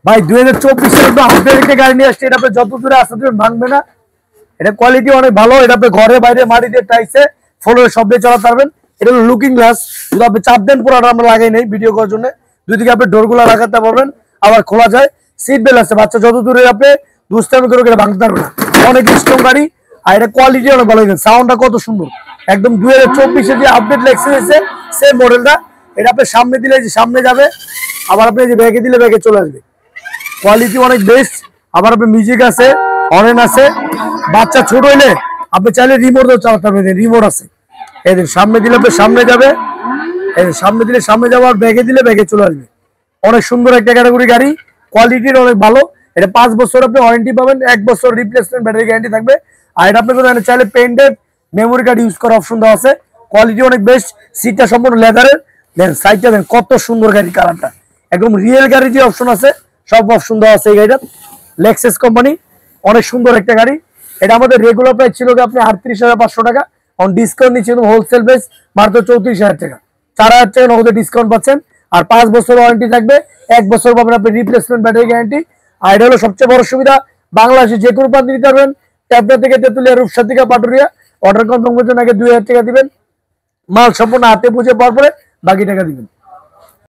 ভাই 2024 এর আপডেট একটা গাড়ি নিয়ে আসছে, এটা আপনি যত দূরে আসতে দিবেন ভাঙবে না। এটা কোয়ালিটি অনেক ভালো, এটা আপনি ঘরে বাইরে মাটি দিয়ে টাইসে ফ্লোরে সব দিয়ে চালাতে পারবেন। এটা হলো লুকিং গ্লাস, যদি আপনি চাপ দেন পুরোটা আমরা লাগাই নাই ভিডিও করার জন্য। দুই দিকে আপনি ডোরগুলো লাগাতে পারবেন, আবার খোলা যায়। সিট বেল্ট আছে, বাচ্চা যত দূরে আপনি দুষ্টামি করে এটা ভাঙতে পারবে না। অনেক স্ট্রং গাড়ি, আর এটা কোয়ালিটি অনেক ভালো। সাউন্ডটা কত সুন্দর, একদম 2024 যে আপডেট লেক্সে এসেছে সেম মডেলটা। এটা আপনি সামনে দিলে যে সামনে যাবে, আবার আপনি যে ব্যাগে দিলে ব্যাগে চলে আসবে। কোয়ালিটি অনেক বেস্ট। আবার আপনি মিউজিক আছে, হর্ন আছে। বাচ্চা ছোট হইলে আপনি চাইলে রিমোট দিয়ে চালাতে পারবেন, রিমোট আছে। এই সামনে দিলে আপনি সামনে যাবে, এই সামনে দিলে সামনে যাবে, আর ব্যাগে দিলে ব্যাগে চলে আসবে। অনেক সুন্দর একটা ক্যাটাগরি গাড়ি, কোয়ালিটির অনেক ভালো। এটা 5 বছর আপনি ওয়ারেন্টি পাবেন, 1 বছর রিপ্লেসমেন্ট ব্যাটারি গ্যারান্টি থাকবে। আর এটা আপনি চাইলে পেন্টেড মেমোরি কার্ড ইউজ করার অপশন দেওয়া আছে। কোয়ালিটি অনেক বেস্ট, সিটটা সম্পূর্ণ লেদারের। দেন সাইডটা দেন কত সুন্দর গাড়ি, কালারটা একদম রিয়েল গাড়ি যে অপশন আছে সব অপশন দেওয়া আছে এই গাড়িটা। লেক্সাস কোম্পানি, অনেক সুন্দর একটা গাড়ি। এটা আমাদের রেগুলার প্রাইস ছিল আপনি 38,500 টাকা, অন ডিসকাউন্ট নিচ্ছে হোলসেল প্রাইস মাত্র 34,000 টাকা। 4,000 টাকা নগদে ডিসকাউন্ট পাচ্ছেন। আর 5 বছর ওয়ারেন্টি থাকবে, 1 বছর পাবেন আপনি রিপ্লেসমেন্ট ব্যাটারি গ্যারান্টি। আর এটা হলো সবচেয়ে বড় সুবিধা, বাংলাদেশে যে কোনো প্রান্তে নিতে পারবেন। ট্যাবলেট থেকে তেতুলিয়া, রূপসা থেকে পাটুরিয়া। অর্ডার কনফার্ম করতে আগে 2,000 টাকা দিবেন, মাল সম্পূর্ণ হাতে বুঝে পাওয়ার পরে বাকি টাকা দিবেন।